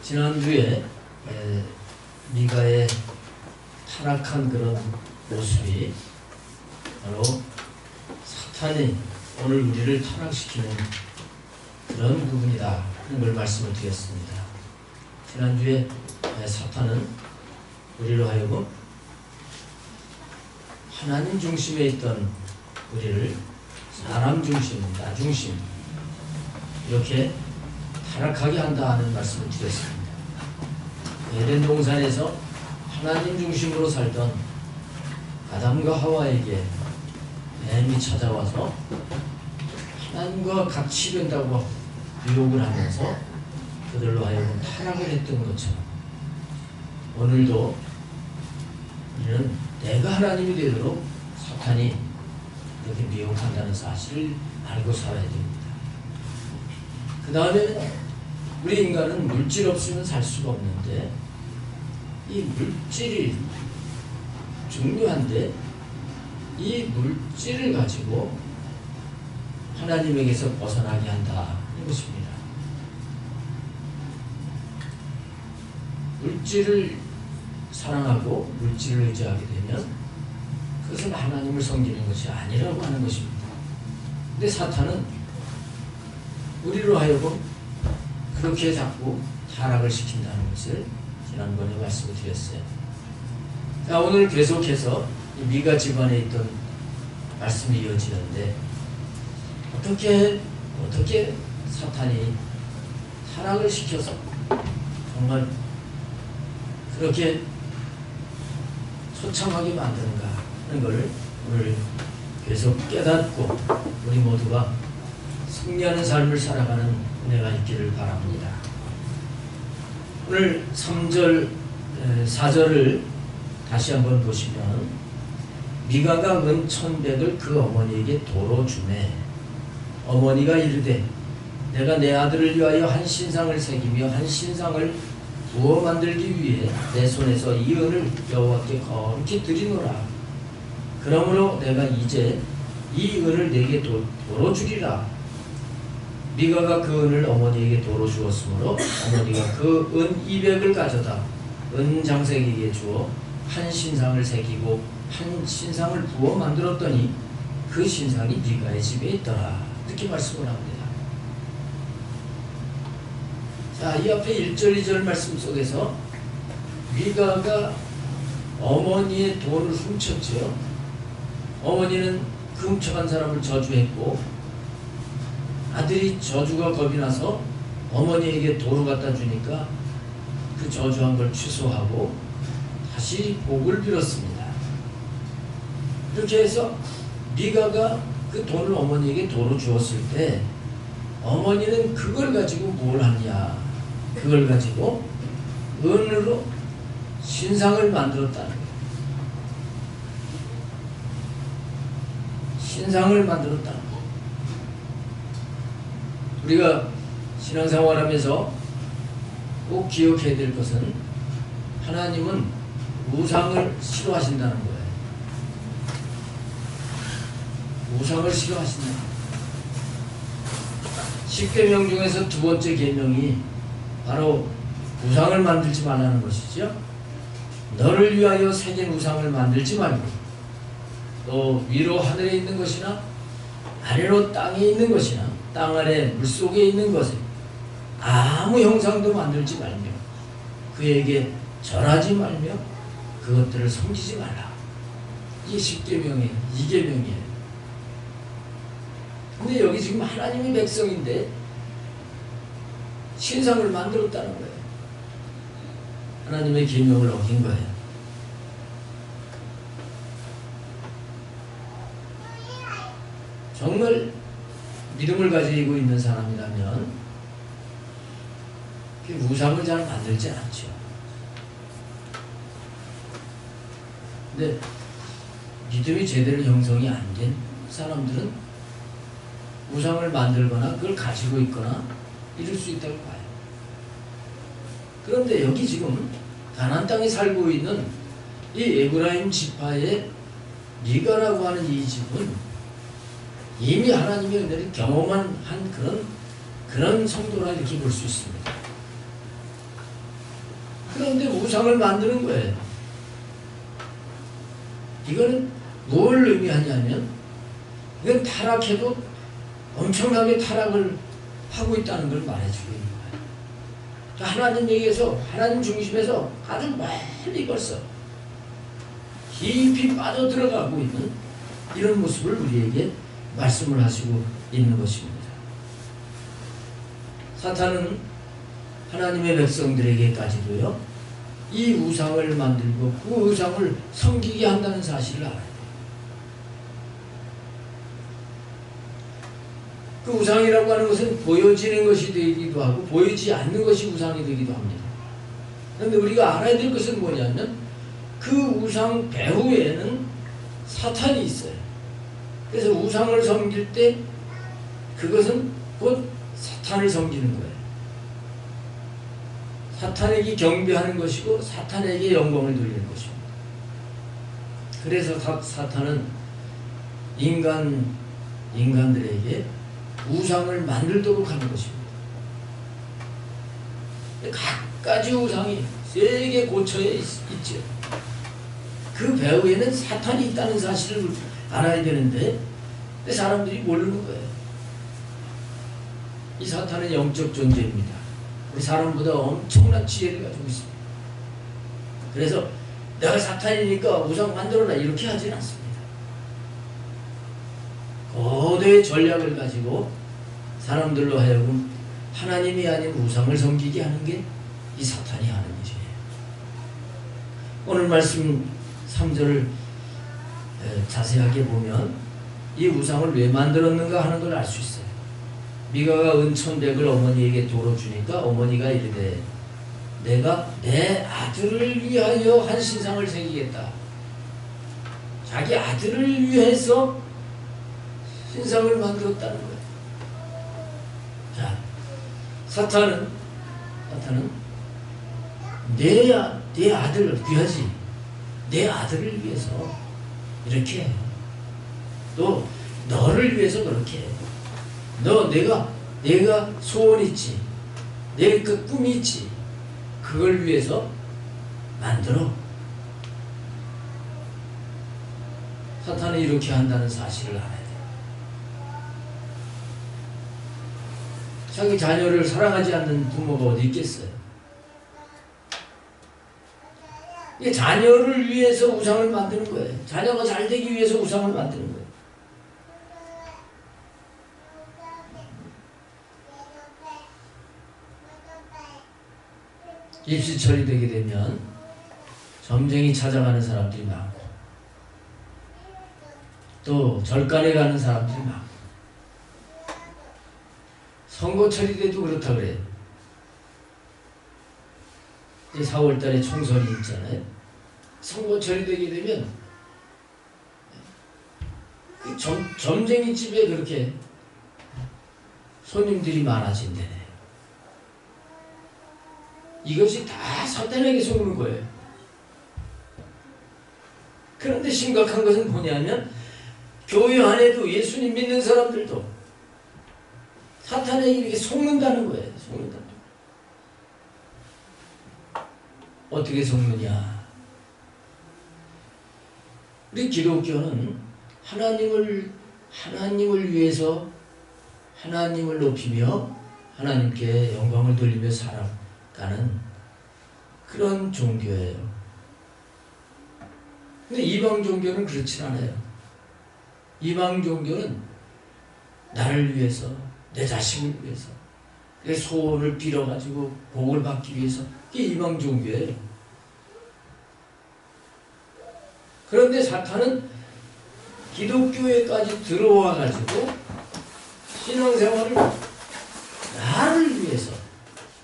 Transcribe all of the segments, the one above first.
지난주에 미가의 타락한 그런 모습이 바로 사탄이 오늘 우리를 타락시키는 그런 부분이다 하는 걸 말씀을 드렸습니다. 지난주에 사탄은 우리로 하여금 하나님 중심에 있던 우리를 사람 중심, 나 중심 이렇게 타락하게 한다 하는 말씀을 드렸습니다. 에덴 동산에서 하나님 중심으로 살던 아담과 하와에게 뱀이 찾아와서 하나님과 같이 된다고 유혹을 하면서 그들로 하여금 타락을 했던 것처럼 오늘도 우리는 내가 하나님이 되도록 사탄이 이렇게 미혹한다는 사실을 알고 살아야 됩니다. 그 다음에 우리 인간은 물질 없으면 살 수가 없는데 이 물질이 중요한데 이 물질을 가지고 하나님에게서 벗어나게 한다는 것입니다. 물질을 사랑하고 물질을 의지하게 되면 그것은 하나님을 섬기는 것이 아니라고 하는 것입니다. 근데 사탄은 우리로 하여금 그렇게 자꾸 타락을 시킨다는 것을 지난번에 말씀을 드렸어요. 자, 오늘 계속해서 미가 집안에 있던 말씀이 이어지는데 어떻게 사탄이 타락을 시켜서 정말 그렇게 처참하게 만드는가 하는 것을 오늘 계속 깨닫고 우리 모두가 승리하는 삶을 살아가는 은혜가 있기를 바랍니다. 오늘 3절, 4절을 다시 한번 보시면 미가가 은 1,100을 그 어머니에게 도로 주매 어머니가 이르되 내가 내 아들을 위하여 한 신상을 새기며 한 신상을 부어 만들기 위해 내 손에서 이 은을 여호와께 거룩히 드리노라. 그러므로 내가 이제 이 은을 내게 도로 주리라. 미가가 그 은을 어머니에게 도로 주었으므로 어머니가 그 은 200을 가져다 은 장색에게 주어 한 신상을 새기고 한 신상을 부어 만들었더니 그 신상이 미가의 집에 있더라. 이렇게 말씀을 합니다. 자, 이 앞에 1절 2절 말씀 속에서 미가가 어머니의 돈을 훔쳤죠. 어머니는 그 훔쳐간 사람을 저주했고 아들이 저주가 겁이 나서 어머니에게 도로 갖다 주니까 그 저주한 걸 취소하고 다시 복을 빌었습니다. 이렇게 해서 미가가 그 돈을 어머니에게 도로 주었을 때 어머니는 그걸 가지고 뭘 하냐, 그걸 가지고 은으로 신상을 만들었다는 거예요. 신상을 만들었다는 거예요. 우리가 신앙생활하면서 꼭 기억해야 될 것은 하나님은 우상을 싫어하신다는 거예요. 우상을 싫어하신다. 10계명 중에서 두 번째 계명이 바로 우상을 만들지 말라는 것이죠. 너를 위하여 새긴 우상을 만들지 말고 또 위로 하늘에 있는 것이나 아래로 땅에 있는 것이나 땅 아래 물속에 있는 것에 아무 형상도 만들지 말며 그에게 절하지 말며 그것들을 섬기지 말라. 이게 10계명이에요. 2계명이에요. 근데 여기 지금 하나님의 백성인데 신상을 만들었다는 거예요. 하나님의 계명을 어긴 거예요. 정말 믿음을 가지고 있는 사람이라면 우상을 잘 만들지 않죠. 근데 믿음이 제대로 형성이 안 된 사람들은 우상을 만들거나 그걸 가지고 있거나 이럴 수 있다고 봐요. 그런데 여기 지금 가나안 땅에 살고 있는 이 에브라임 지파의 미가라고 하는 이 집은 이미 하나님의 은혜를 경험한 그런 성도라 이렇게 볼 수 있습니다. 그런데 우상을 만드는 거예요. 이거는 뭘 의미하냐면 이건 타락해도 엄청나게 타락을 하고 있다는 걸 말해주고 있는 거예요. 하나님에게서 하나님 중심에서 아주 멀리 벌써 깊이 빠져들어가고 있는 이런 모습을 우리에게 말씀을 하시고 있는 것입니다. 사탄은 하나님의 백성들에게까지도요, 이 우상을 만들고 그 우상을 섬기게 한다는 사실을 알아야 돼요. 그 우상이라고 하는 것은 보여지는 것이 되기도 하고 보이지 않는 것이 우상이 되기도 합니다. 그런데 우리가 알아야 될 것은 뭐냐면 그 우상 배후에는 사탄이 있어요. 그래서 우상을 섬길 때 그것은 곧 사탄을 섬기는 거예요. 사탄에게 경배하는 것이고 사탄에게 영광을 돌리는 것입니다. 그래서 사탄은 인간들에게 우상을 만들도록 하는 것입니다. 각가지 우상이 세게 고쳐져 있죠. 그 배후에는 사탄이 있다는 사실을 알아야 되는데 사람들이 모르는 거예요. 이 사탄은 영적 존재입니다. 우리 사람보다 엄청난 지혜를 가지고 있습니다. 그래서 내가 사탄이니까 우상 만들어라 이렇게 하진 않습니다. 거대의 전략을 가지고 사람들로 하여금 하나님이 아닌 우상을 섬기게 하는 게 이 사탄이 하는 일이에요. 오늘 말씀 3절을 자세하게 보면 이 우상을 왜 만들었는가 하는 걸 알 수 있어요. 미가가 은 1,100을 어머니에게 도로 주니까 어머니가 이르되 내가 내 아들을 위하여 한 신상을 새기겠다. 자기 아들을 위해서 신상을 만들었다는 거예요. 자, 사탄은 내 아들을 귀하지. 내 아들을 위해서 이렇게 해요. 또 너를 위해서 그렇게 해요. 내가 소원 있지. 내 그 꿈이 있지. 그걸 위해서 만들어. 사탄은 이렇게 한다는 사실을 알아야 돼요. 자기 자녀를 사랑하지 않는 부모가 어디 있겠어요? 이게 자녀를 위해서 우상을 만드는 거예요. 자녀가 잘 되기 위해서 우상을 만드는 거예요. 입시철이 되게 되면 점쟁이 찾아가는 사람들이 많고 또 절간에 가는 사람들이 많고 선거철이 돼도 그렇다 그래요. 4월달에 총선이 있잖아요. 선거철이 되게 되면 점쟁이 집에 그렇게 손님들이 많아진대. 이것이 다 사탄에게 속는 거예요. 그런데 심각한 것은 뭐냐면 교회 안에도 예수님 믿는 사람들도 사탄에게 이렇게 속는다는 거예요. 속는다는 거예요. 어떻게 속느냐? 우리 기독교는 하나님을 위해서 하나님을 높이며 하나님께 영광을 돌리며 살아가는 그런 종교예요. 근데 이방 종교는 그렇지 않아요. 이방 종교는 나를 위해서, 내 자식을 위해서, 내 소원을 빌어가지고 복을 받기 위해서, 이게 이방 종교예요. 그런데 사탄은 기독교에까지 들어와가지고 신앙생활을 나를 위해서,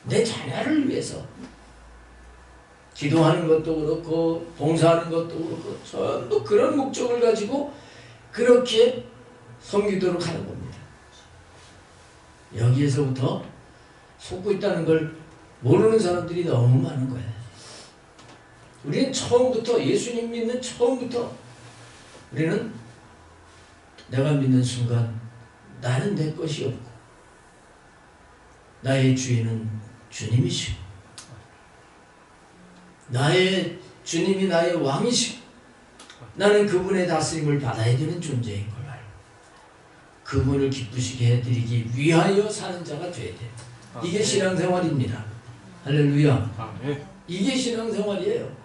내 자녀를 위해서 기도하는 것도 그렇고 봉사하는 것도 그렇고 전부 그런 목적을 가지고 그렇게 섬기도록 하는 겁니다. 여기에서부터 속고 있다는 걸 모르는 사람들이 너무 많은 거예요. 우리는 처음부터 예수님 믿는 처음부터 우리는 내가 믿는 순간 나는 내 것이 없고 나의 주인은 주님이시고 나의 주님이 나의 왕이시고 나는 그분의 다스림을 받아야 되는 존재인 걸 알고 그분을 기쁘시게 해드리기 위하여 사는 자가 돼야 돼요. 이게 신앙생활입니다. 할렐루야. 이게 신앙생활이에요.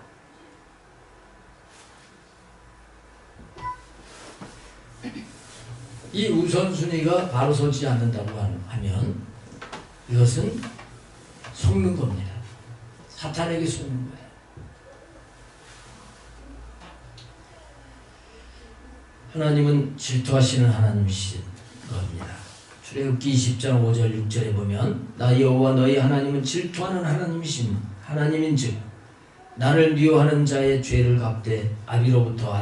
이 우선순위가 바로 서지 않는다고 하면 이것은 속는 겁니다. 사탄에게 속는 거예요. 하나님은 질투하시는 하나님이신 겁니다. 출애굽기 20장 5절 6절에 보면 나 여호와 너희 하나님은 질투하는 하나님인즉 나를 미워하는 자의 죄를 갚되 아비로부터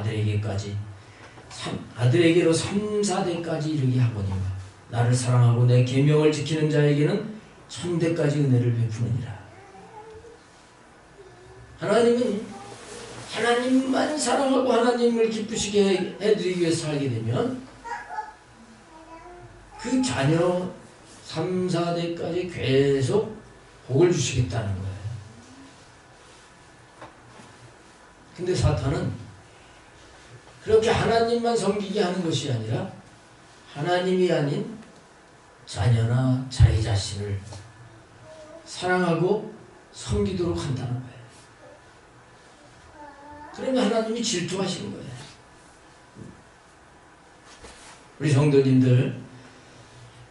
아들에게로 3, 4대까지 이르게 하거니와 나를 사랑하고 내 계명을 지키는 자에게는 1000대까지 은혜를 베푸느니라. 하나님은 하나님만 사랑하고 하나님을 기쁘시게 해드리기 위해서 살게 되면 그 자녀 3, 4대까지 계속 복을 주시겠다는 거예요. 근데 사탄은 그렇게 하나님만 섬기게 하는 것이 아니라 하나님이 아닌 자녀나 자기 자신을 사랑하고 섬기도록 한다는 거예요. 그러면 하나님이 질투하시는 거예요. 우리 성도님들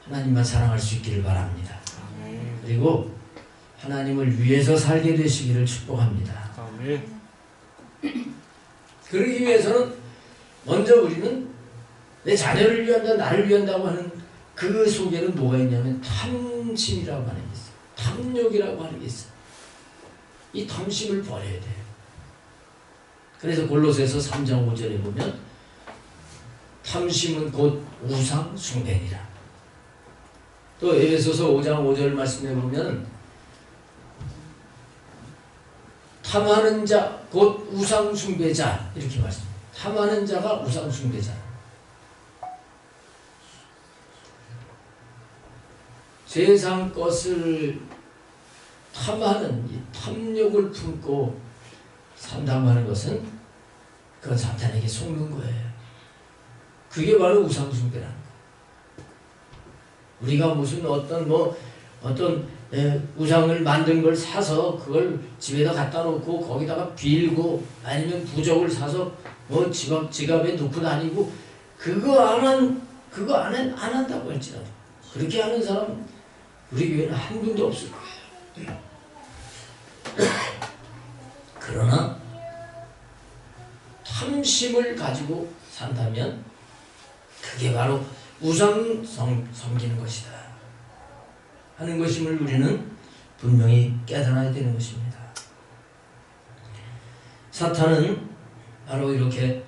하나님만 사랑할 수 있기를 바랍니다. 그리고 하나님을 위해서 살게 되시기를 축복합니다. 그러기 위해서는 먼저 우리는 내 자녀를 위한다, 나를 위한다고 하는 그 속에는 뭐가 있냐면 탐심이라고 하는 게 있어요. 탐욕이라고 하는 게 있어요. 이 탐심을 버려야 돼요. 그래서 골로새서 3장 5절에 보면 탐심은 곧 우상 숭배니라. 또 에베소서 5장 5절 말씀에 보면 탐하는 자 곧 우상 숭배자 이렇게 말씀합니다. 탐하는 자가 우상 숭배자. 세상 것을 탐하는 이 탐욕을 품고 산다고 하는 것은 그건 사탄에게 속는 거예요. 그게 바로 우상 숭배라는 거예요. 우리가 무슨 어떤 우상을 만든 걸 사서 그걸 집에다 갖다 놓고 거기다가 빌고 아니면 부적을 사서 지갑에 넣고 다니고 그거 안 한다고 할지라도 그렇게 하는 사람 우리 교회는 한 분도 없을 거예요. 그러나 탐심을 가지고 산다면 그게 바로 우상 섬기는 것이다 하는 것임을 우리는 분명히 깨달아야 되는 것입니다. 사탄은 바로 이렇게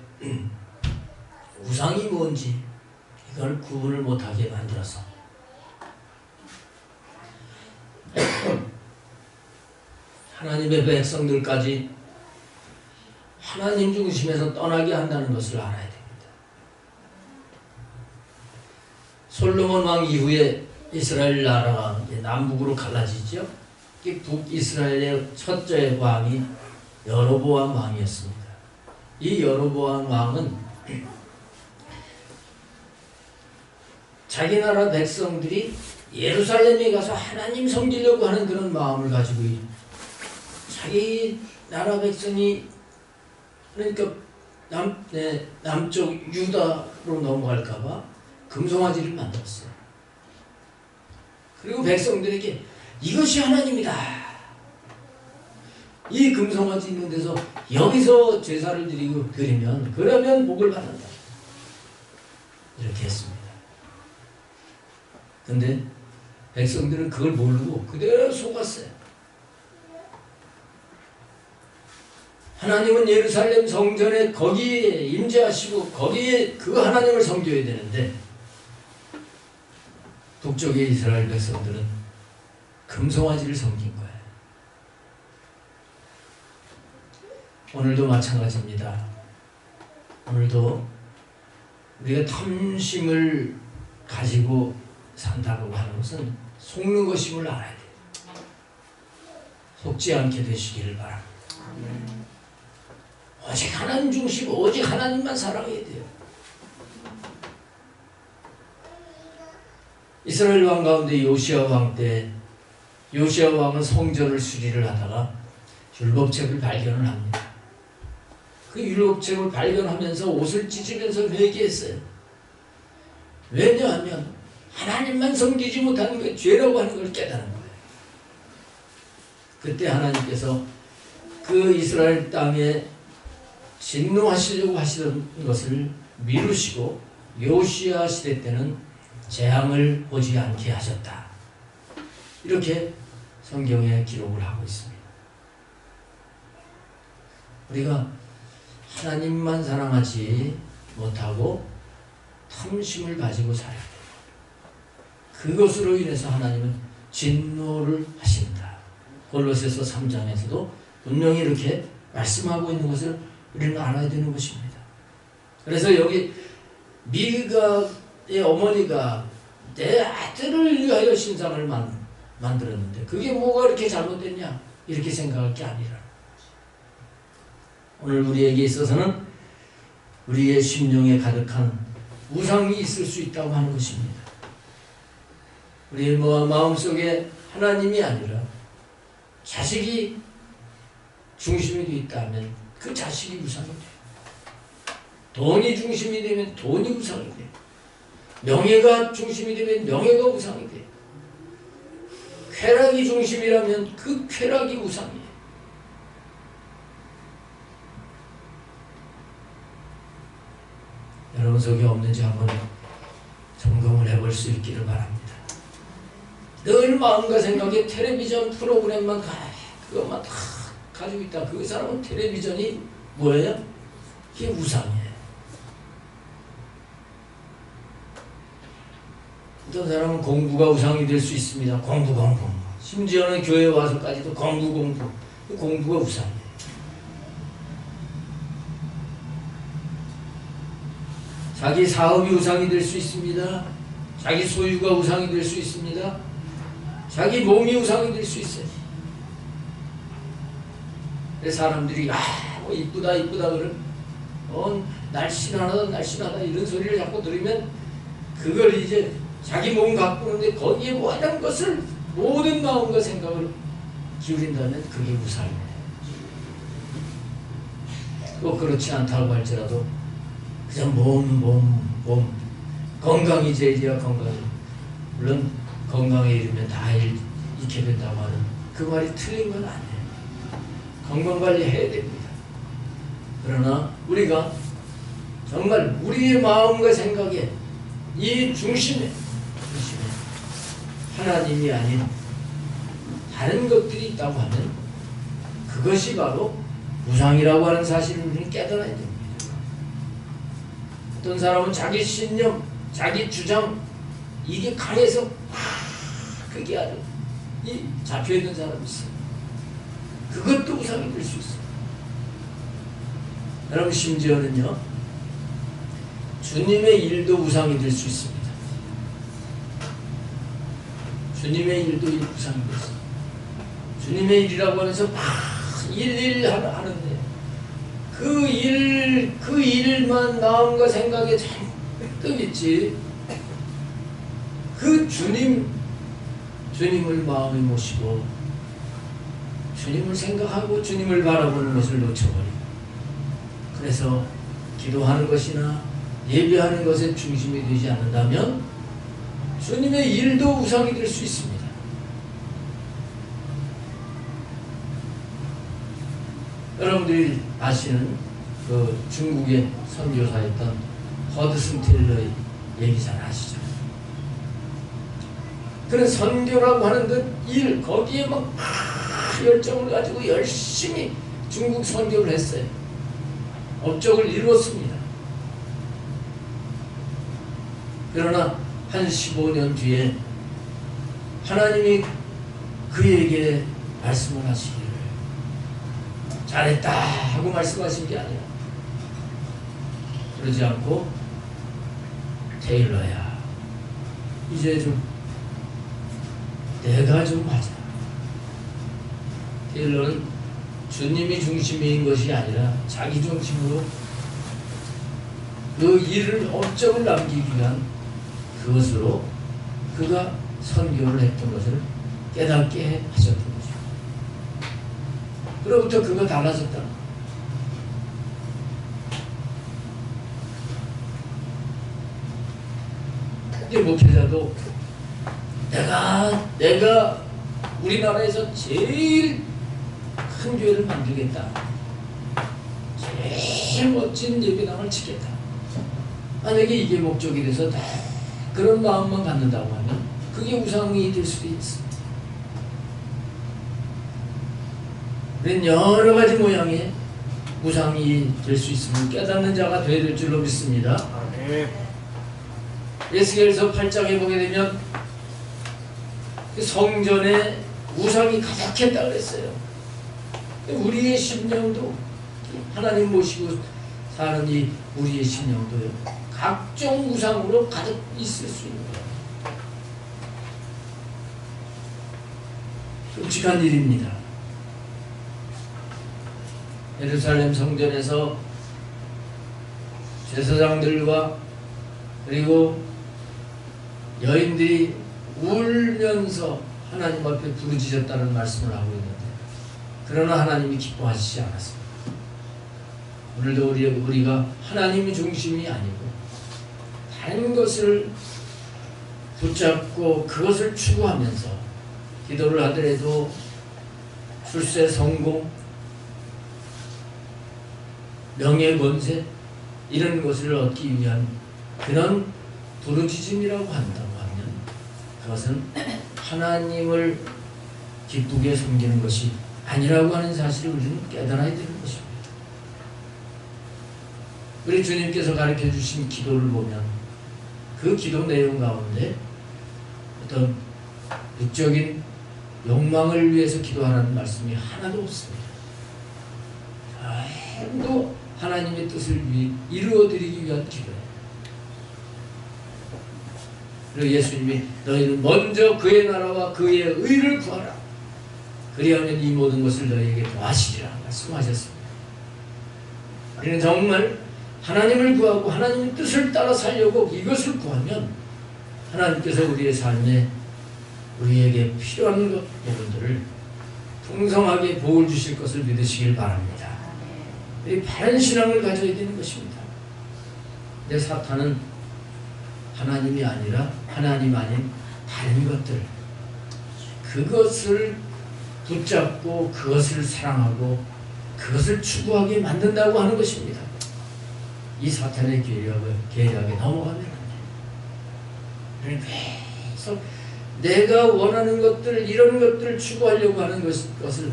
우상이 뭔지 이걸 구분을 못하게 만들어서 하나님의 백성들까지 하나님 중심에서 떠나게 한다는 것을 알아야 됩니다. 솔로몬 왕 이후에 이스라엘 나라가 남북으로 갈라지죠. 북이스라엘의 첫째 왕이 여로보암 왕이었습니다. 이 여로보암 왕은 자기 나라 백성들이 예루살렘에 가서 하나님 섬기려고 하는 그런 마음을 가지고 자기 나라 백성이 그러니까 남쪽 유다로 넘어갈까봐 금송아지를 만들었어요. 그리고 백성들에게 이것이 하나님이다. 이 금송아지 있는 데서 여기서 제사를 드리면 그러면 복을 받는다. 이렇게 했습니다. 근데 백성들은 그걸 모르고 그대로 속았어요. 하나님은 예루살렘 성전에 거기에 임재하시고 거기에 그 하나님을 섬겨야 되는데 북쪽의 이스라엘 백성들은 금송아지를 섬긴 거예요. 오늘도 마찬가지입니다. 오늘도 우리가 탐심을 가지고 산다고 하는 것은 속는 것임을 알아야 돼요. 속지 않게 되시기를 바랍니다. 오직 하나님 중심, 오직 하나님만 사랑해야 돼요. 이스라엘 왕 가운데 요시야 왕 때 요시야 왕은 성전을 수리를 하다가 율법책을 발견을 합니다. 그 율법책을 발견하면서 옷을 찢으면서 회개했어요. 왜냐하면 하나님만 섬기지 못하는 게 죄라고 하는 걸 깨달은 거예요. 그때 하나님께서 그 이스라엘 땅에 진노하시려고 하시던 것을 미루시고 요시야 시대 때는 재앙을 오지 않게 하셨다. 이렇게 성경에 기록을 하고 있습니다. 우리가 하나님만 사랑하지 못하고 탐심을 가지고 살아야 돼요. 그것으로 인해서 하나님은 진노를 하신다. 골로새서 3장에서도 분명히 이렇게 말씀하고 있는 것을 우리는 알아야 되는 것입니다. 그래서 여기 미가의 어머니가 내 아들을 위하여 신상을 만들었는데 그게 뭐가 이렇게 잘못됐냐 이렇게 생각할 게 아니라 오늘 우리에게 있어서는 우리의 심령에 가득한 우상이 있을 수 있다고 하는 것입니다. 우리의 마음속에 하나님이 아니라 자식이 중심이 되어 있다면 그 자식이 우상이 돼요. 돈이 중심이 되면 돈이 우상이 돼요. 명예가 중심이 되면 명예가 우상이 돼요. 쾌락이 중심이라면 그 쾌락이 우상이에요. 여러분 속에 없는지 한번 점검을 해볼 수 있기를 바랍니다. 늘 마음과 생각에 텔레비전 프로그램만 그것만 다 가지고 있다. 그 사람은 텔레비전이 뭐예요? 이게 우상이에요. 어떤 사람은 공부가 우상이 될 수 있습니다. 공부. 심지어는 교회 와서까지도 공부가 우상이에요. 자기 사업이 우상이 될 수 있습니다. 자기 소유가 우상이 될 수 있습니다. 자기 몸이 우상이 될 수 있어요. 그래서 사람들이 뭐 이쁘다 그런 날씬하다 이런 소리를 자꾸 들으면 그걸 이제 자기 몸 가꾸는데 거기에 모든 것을 모든 마음과 생각을 기울인다면 그게 우상이에요. 꼭 그렇지 않다고 할지라도 그냥 몸 건강이 제일이야. 건강 물론 건강에 이르면 다 잃게 된다고 하는 그 말이 틀린 건 아니에요. 건강관리 해야 됩니다. 그러나 우리가 정말 우리의 마음과 생각에 이 중심에 하나님이 아닌 다른 것들이 있다고 하면 그것이 바로 우상이라고 하는 사실을 우리는 깨달아야 됩니다. 어떤 사람은 자기 신념, 자기 주장 이게 강해서 그게 아주 잡혀있는 사람이 있어요. 그것도 우상이 될 수 있어요. 여러분 심지어는요 주님의 일도 우상이 될 수 있습니다. 주님의 일도 우상이 될 수 있어요. 주님의 일이라고 하면서 막 일 하는데 그 일만 마음과 생각에 잔뜩 있지 그 주님을 마음에 모시고 주님을 생각하고 주님을 바라보는 것을 놓쳐버리고 그래서 기도하는 것이나 예배하는 것에 중심이 되지 않는다면 주님의 일도 우상이 될 수 있습니다. 여러분들이 아시는 그 중국의 선교사였던 허드슨 텔러의 얘기 잘 아시죠? 그런 선교라고 하는 그 일 거기에 막 열정을 가지고 열심히 중국 선교를 했어요. 업적을 이루었습니다. 그러나 한 15년 뒤에 하나님이 그에게 말씀을 하시기를 잘했다 하고 말씀하신 게 아니라 그러지 않고 테일러야, 이제 좀 내가 좀 하자. 테일러는 주님이 중심인 것이 아니라 자기 중심으로 그 일을 업적을 남기기 위한 그것으로 그가 선교를 했던 것을 깨닫게 하셨던 거죠. 그로부터 그가 달라졌다. 근데 목회자도 내가 우리나라에서 제일 큰 교회를 만들겠다, 제일 멋진 예배당을 치겠다, 만약에 이게 목적이 돼서 다 그런 마음만 갖는다고 하면 그게 우상이 될 수도 있습니다. 그런 여러 가지 모양의 우상이 될 수 있음을 깨닫는 자가 되어야 될 줄로 믿습니다. 에스겔서 8장에 보게 되면 그 성전에 우상이 가득했다 그랬어요. 우리의 심령도 하나님 모시고 사는 이 우리의 심령도요, 각종 우상으로 가득 있을 수 있는 거예요. 끔찍한 일입니다. 예루살렘 성전에서 제사장들과 그리고 여인들이 울면서 하나님 앞에 부르짖었다는 말씀을 하고 있는데, 그러나 하나님이 기뻐하시지 않았습니다. 오늘도 우리가 하나님이 중심이 아니고 다른 것을 붙잡고 그것을 추구하면서 기도를 하더라도 출세 성공, 명예 권세 이런 것을 얻기 위한 그런 부르짖음이라고 한다고 하면 그것은 하나님을 기쁘게 섬기는 것이 아니라고 하는 사실을 우리는 깨달아야 되는 것입니다. 우리 주님께서 가르쳐 주신 기도를 보면 그 기도 내용 가운데 어떤 육적인 욕망을 위해서 기도하라는 말씀이 하나도 없습니다. 전부 하나님의 뜻을 이루어드리기 위한 기도예요. 그리고 예수님이 너희는 먼저 그의 나라와 그의 의를 구하라, 그리하면 이 모든 것을 너희에게 더하시리라 말씀하셨습니다. 우리는 정말 하나님을 구하고 하나님의 뜻을 따라 살려고 이것을 구하면 하나님께서 우리의 삶에 우리에게 필요한 부분들을 풍성하게 복을 주실 것을 믿으시길 바랍니다. 이 바른 신앙을 가져야 되는 것입니다. 근데 사탄은 하나님이 아니라 하나님 아닌 다른 것들, 그것을 붙잡고 그것을 사랑하고 그것을 추구하게 만든다고 하는 것입니다. 이 사탄의 계략에 넘어가면 안 돼요. 계속 내가 원하는 것들, 이런 것들을 추구하려고 하는 것을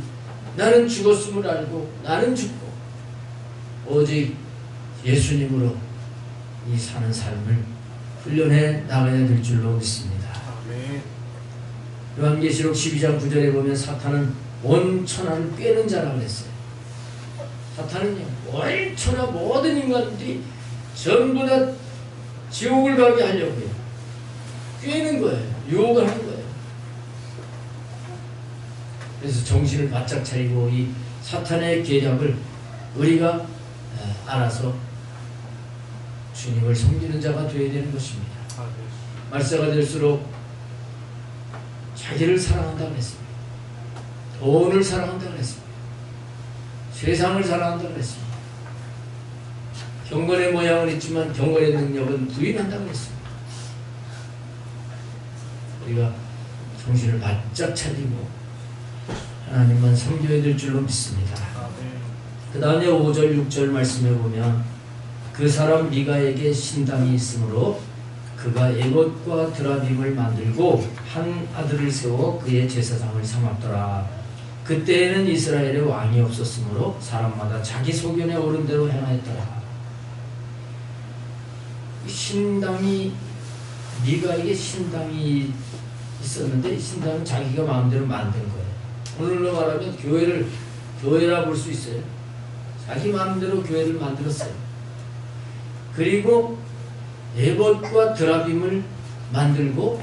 나는 죽었음을 알고 나는 죽고 오직 예수님으로 이 사는 삶을 훈련해 나가야 될 줄로 믿습니다. 요한계시록 12장 9절에 보면 사탄은 온 천하를 꿰는 자라고 했어요. 사탄은요, 온 천하 모든 인간들이 전부 다 지옥을 가게 하려고요, 꿰는 거예요. 유혹을 하는 거예요. 그래서 정신을 바짝 차리고 이 사탄의 계략을 우리가 알아서 주님을 섬기는 자가 되어야 되는 것입니다. 말세가 될수록 자기를 사랑한다고 했습니다. 돈을 사랑한다고 했습니다. 세상을 사랑한다고 했습니다. 경건의 모양은 있지만 경건의 능력은 부인한다고 했습니다. 우리가 정신을 바짝 차리고 하나님만 섬겨야 될 줄로 믿습니다. 그 다음에 5절 6절 말씀해 보면 그 사람 미가에게 신당이 있으므로 그가 에봇과 드라빔을 만들고 한 아들을 세워 그의 제사장을 삼았더라. 그때에는 이스라엘에 왕이 없었으므로 사람마다 자기 소견에 오른 대로 행하였더라. 신당이, 미가에게 신당이 있었는데 신당은 자기가 마음대로 만든 거예요. 오늘로 말하면 교회라 볼 수 있어요. 자기 마음대로 교회를 만들었어요. 그리고 에봇과 드라빔을 만들고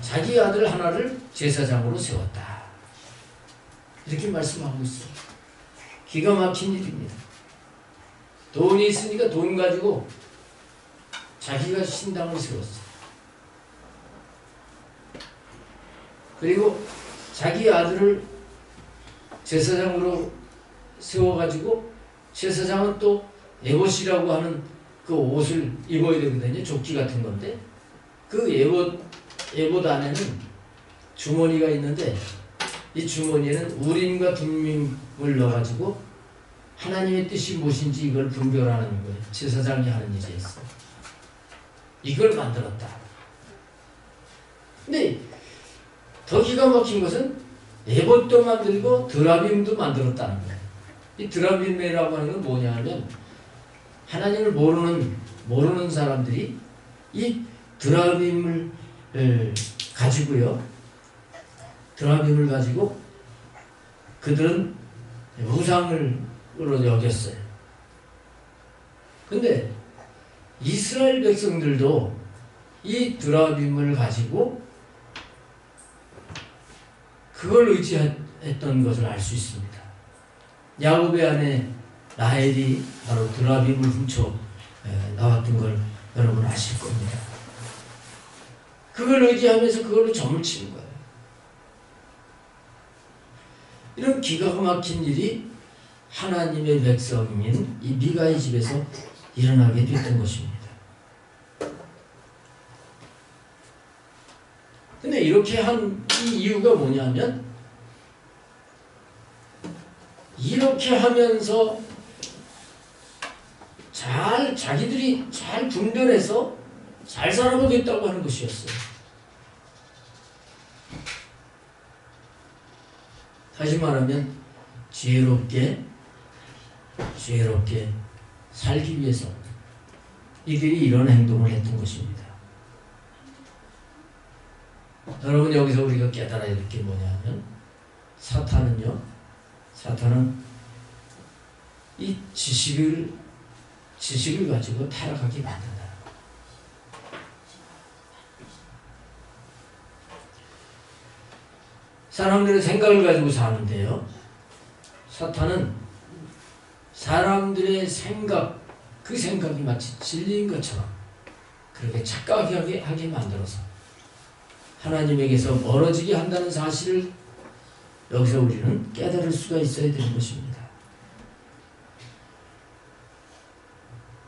자기 아들 하나를 제사장으로 세웠다. 이렇게 말씀하고 있어요. 기가 막힌 일입니다. 돈이 있으니까 돈 가지고 자기가 신당을 세웠어요. 그리고 자기 아들을 제사장으로 세워가지고 제사장은 또 에봇이라고 하는 그 옷을 입어야 되거든요. 조끼 같은 건데 그 에봇 안에는 주머니가 있는데 이 주머니에는 우림과 둠밈을 넣어가지고 하나님의 뜻이 무엇인지 이걸 분별하는 거예요. 제사장이 하는 일이었어요. 이걸 만들었다. 근데 더 기가 막힌 것은 에봇도 만들고 드라빔도 만들었다는 거예요. 이 드라빔이라고 하는 건 뭐냐 하면 하나님을 모르는 사람들이 이 드라빔을 가지고요. 드라빔을 가지고 그들은 우상으로 여겼어요. 근데 이스라엘 백성들도 이 드라빔을 가지고 그걸 의지했던 것을 알 수 있습니다. 야곱의 아내 라헬이 바로 드라빔을 훔쳐 나왔던 걸 여러분 아실 겁니다. 그걸 의지하면서 그걸로 점을 치는 거예요. 이런 기가 막힌 일이 하나님의 백성인 이 미가의 집에서 일어나게 됐던 것입니다. 근데 이렇게 한 이 이유가 뭐냐면 이렇게 하면서 자기들이 잘 분별해서 잘 살아보겠다고 하는 것이었어요. 다시 말하면 지혜롭게 살기 위해서 이들이 이런 행동을 했던 것입니다. 여러분 여기서 우리가 깨달아야 될 게 뭐냐면 사탄은 이 지식을 가지고 타락하게 만든다. 사람들의 생각을 가지고 사는데요. 사탄은 사람들의 그 생각이 마치 진리인 것처럼 그렇게 착각하게 하게 만들어서 하나님에게서 멀어지게 한다는 사실을 여기서 우리는 깨달을 수가 있어야 되는 것입니다.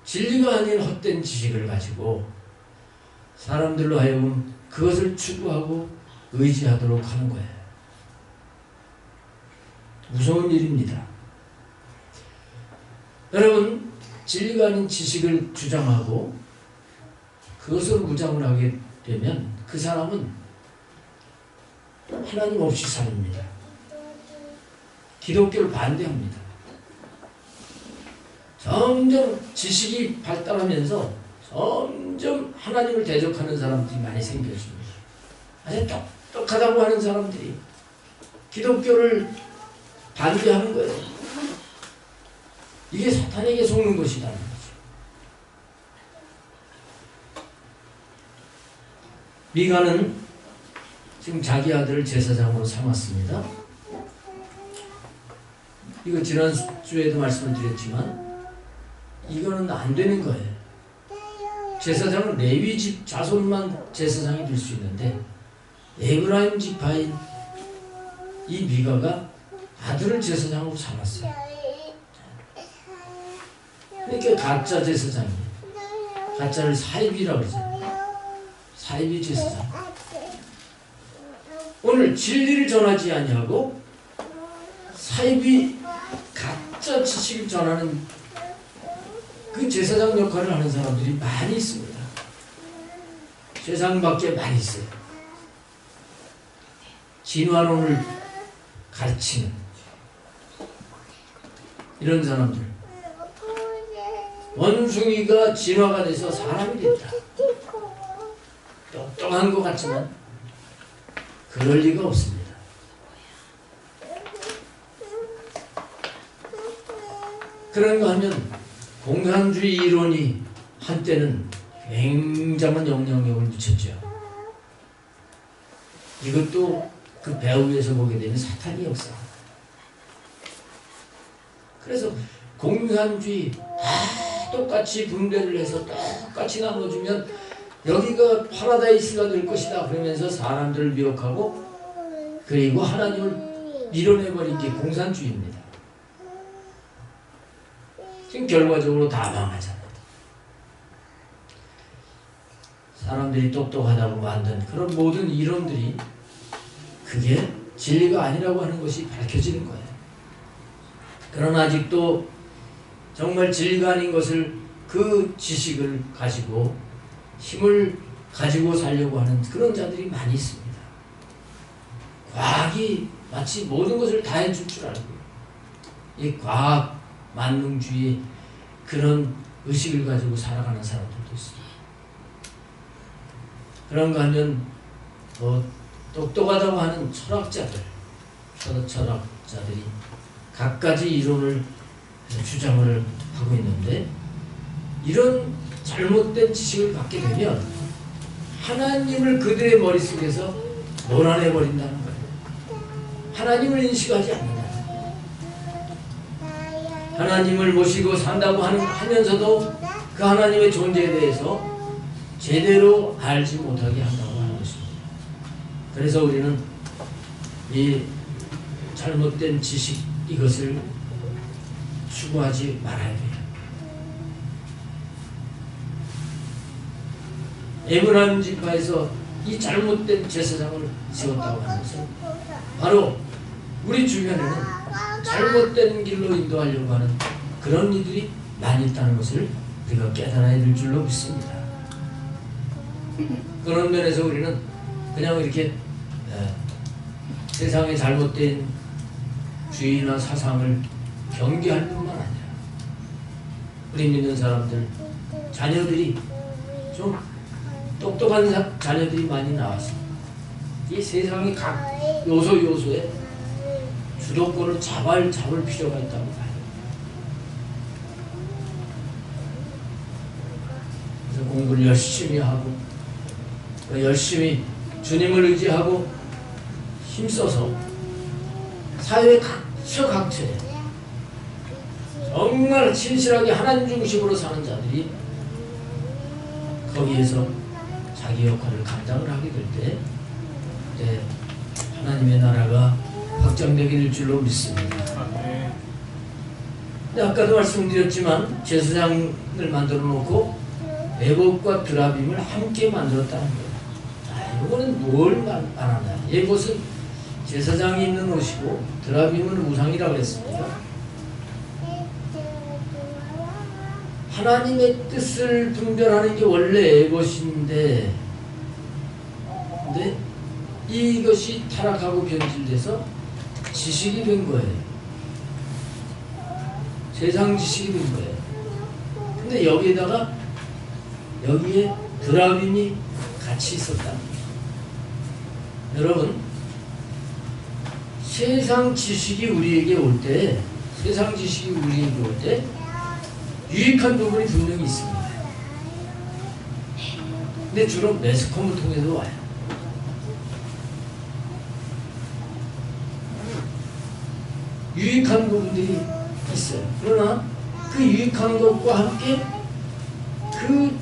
진리가 아닌 헛된 지식을 가지고 사람들로 하여금 그것을 추구하고 의지하도록 하는 거예요. 무서운 일입니다. 여러분, 진리가 아닌 지식을 주장하고 그것으로 무장을 하게 되면 그 사람은 하나님 없이 삽니다. 기독교를 반대합니다. 점점 지식이 발달하면서 점점 하나님을 대적하는 사람들이 많이 생겨집니다. 아주 똑똑하다고 하는 사람들이 기독교를 반대하는 거예요. 이게 사탄에게 속는 것이라는 거죠. 미가는 지금 자기 아들을 제사장으로 삼았습니다. 이거 지난주에도 말씀을 드렸지만 이거는 안 되는 거예요. 제사장은 레위 집 자손만 제사장이 될 수 있는데 에브라임 지파인 이 미가가 아들을 제사장으로 삼았어요. 그러니까 가짜 제사장이에요. 가짜를 사입이라고 그러잖아요. 사입이 제사장. 오늘 진리를 전하지 아니하고 사입이 가짜 지식을 전하는 그 제사장 역할을 하는 사람들이 많이 있습니다. 세상 밖에 많이 있어요. 진화론을 가르치는 이런 사람들. 원숭이가 진화가 돼서 사람이 됐다. 똑똑한 것 같지만 그럴 리가 없습니다. 그런가 하면 공산주의 이론이 한때는 굉장한 영향력을 미쳤죠. 이것도 그 배후에서 보게 되면 사탄의 역사. 그래서 공산주의 다 똑같이 분배를 해서 똑같이 나눠주면 여기가 파라다이스가 될 것이다 그러면서 사람들을 미혹하고 그리고 하나님을 밀어내버린 게 공산주의입니다. 지금 결과적으로 다 망하잖아요. 사람들이 똑똑하다고 만든 그런 모든 이론들이 그게 진리가 아니라고 하는 것이 밝혀지는 거예요. 그러나 아직도 정말 진리가 아닌 것을 그 지식을 가지고 힘을 가지고 살려고 하는 그런 자들이 많이 있습니다. 과학이 마치 모든 것을 다 해줄 줄 알고 이 과학 만능주의 그런 의식을 가지고 살아가는 사람들도 있습니다. 그런가 하면 똑똑하다고 하는 철학자들이 갖가지 이론을 주장을 하고 있는데 이런 잘못된 지식을 갖게 되면 하나님을 그들의 머릿속에서 몰아내버린다는 거예요. 하나님을 인식하지 않는다. 하나님을 모시고 산다고 하면서도 그 하나님의 존재에 대해서 제대로 알지 못하게 한다고 하는 것입니다. 그래서 우리는 이 잘못된 지식 이것을 추구하지 말아야 돼요. 에브라임 지파에서 이 잘못된 제사장을 세웠다고 하는 것은 바로 우리 주변에는 잘못된 길로 인도하려고 하는 그런 이들이 많이 있다는 것을 우리가 깨달아야 될 줄로 믿습니다. 그런 면에서 우리는 그냥 이렇게 세상의 잘못된 주의나 사상을 경계할 뿐만 아니라 우리 믿는 사람들 자녀들이 좀 똑똑한 자녀들이 많이 나왔습니다. 이 세상의 각 요소에 주도권을 잡을 필요가 있다고 봐요. 그래서 공부를 열심히 하고 열심히 주님을 의지하고 힘써서 사회 각처에 정말 진실하게 하나님 중심으로 사는 자들이 거기에서 자기 역할을 감당을 하게 될 때 하나님의 나라가 확장되게 될 줄로 믿습니다. 근데 아까도 말씀드렸지만 제사장을 만들어 놓고 에봇과 드라빔을 함께 만들었다는 거예요. 이거는 뭘 말하냐? 에봇은 제사장이 입는 옷이고 드라빔은 우상이라고 했습니다. 하나님의 뜻을 분별하는 게 원래 에봇인데 근데 이것이 타락하고 변질돼서 지식이 된 거예요. 세상 지식이 된 거예요. 근데 여기에 드라빔이 같이 있었다. 여러분 세상 지식이 우리에게 올 때 유익한 부분이 분명히 있습니다. 근데 주로 매스컴을 통해서 와요. 유익한 부분들이 있어요. 그러나 그 유익한 것과 함께 그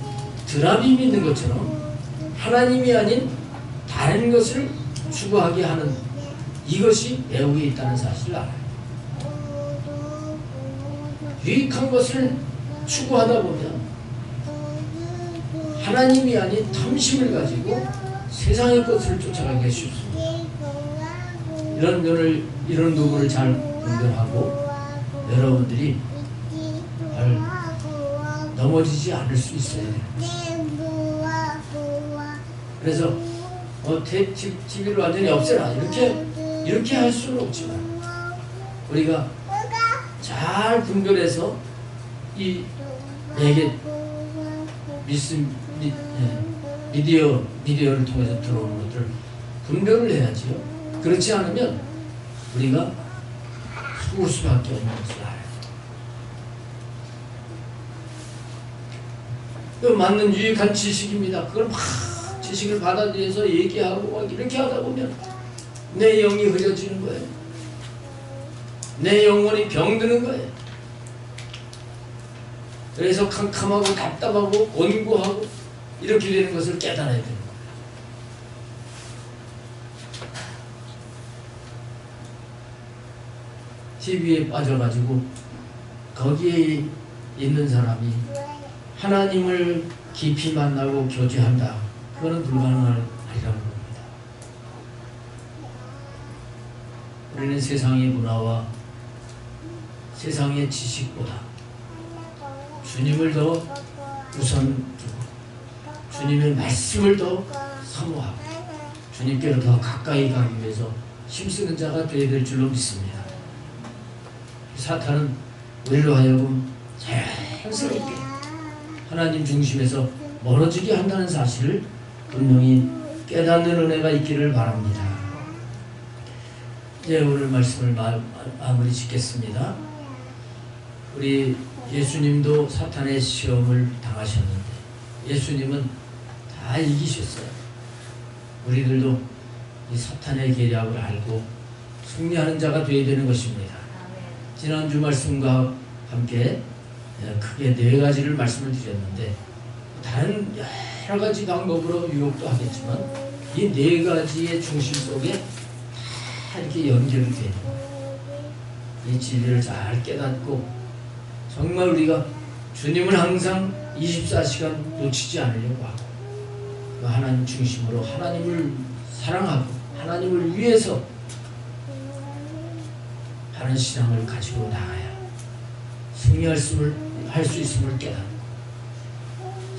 드라빔이 있는 것처럼 하나님이 아닌 다른 것을 추구하게 하는 이것이 배후에 있다는 사실을 알아요. 유익한 것을 추구하다 보면 하나님이 아닌 탐심을 가지고 세상의 것을 쫓아가기가 쉽습니다. 이런 부분을 잘 분별하고 여러분들이 넘어지지 않을 수 있어야 돼요. 그래서 TV를 완전히 없애라 이렇게 할 수는 없지만 우리가 잘 분별해서 내게 미디어를 통해서 들어오는 것들을 분별을 해야지요. 그렇지 않으면 우리가 죽을 수밖에 없는 것을 알아요. 그 맞는 유익한 지식입니다. 그걸 막 지식을 받아들여서 얘기하고 막 이렇게 하다 보면 내 영이 흐려지는 거예요. 내 영혼이 병드는 거예요. 그래서 캄캄하고 답답하고 곤고하고 이렇게 되는 것을 깨달아야 되는 거예요. TV에 빠져가지고 거기에 있는 사람이 하나님을 깊이 만나고 교제한다. 그거는 불가능한 일이라는 겁니다. 우리는 세상의 문화와 세상의 지식보다 주님을 더 우선 두고 주님의 말씀을 더 사모하고 주님께로 더 가까이 가기 위해서 힘쓰는 자가 되어야 될 줄로 믿습니다. 사탄은 우리로 하여금 자연스럽게 하나님 중심에서 멀어지게 한다는 사실을 분명히 깨닫는 은혜가 있기를 바랍니다. 이제 오늘 말씀을 마무리 짓겠습니다. 우리 예수님도 사탄의 시험을 당하셨는데 예수님은 다 이기셨어요. 우리들도 이 사탄의 계략을 알고 승리하는 자가 되어야 되는 것입니다. 지난주 말씀과 함께 크게 4가지를 말씀을 드렸는데 다른 여러 가지 방법으로 유혹도 하겠지만 이 4가지의 중심 속에 다 이렇게 연결이 되는 거예요. 이 진리를 잘 깨닫고 정말 우리가 주님을 항상 24시간 놓치지 않으려고 하고 하나님 중심으로 하나님을 사랑하고 하나님을 위해서 하는 신앙을 가지고 나가야 승리할 수 있음을 깨닫고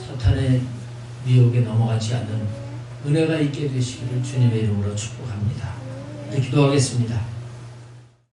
사탄의 미혹에 넘어가지 않는 은혜가 있게 되시기를 주님의 이름으로 축복합니다. 기도하겠습니다.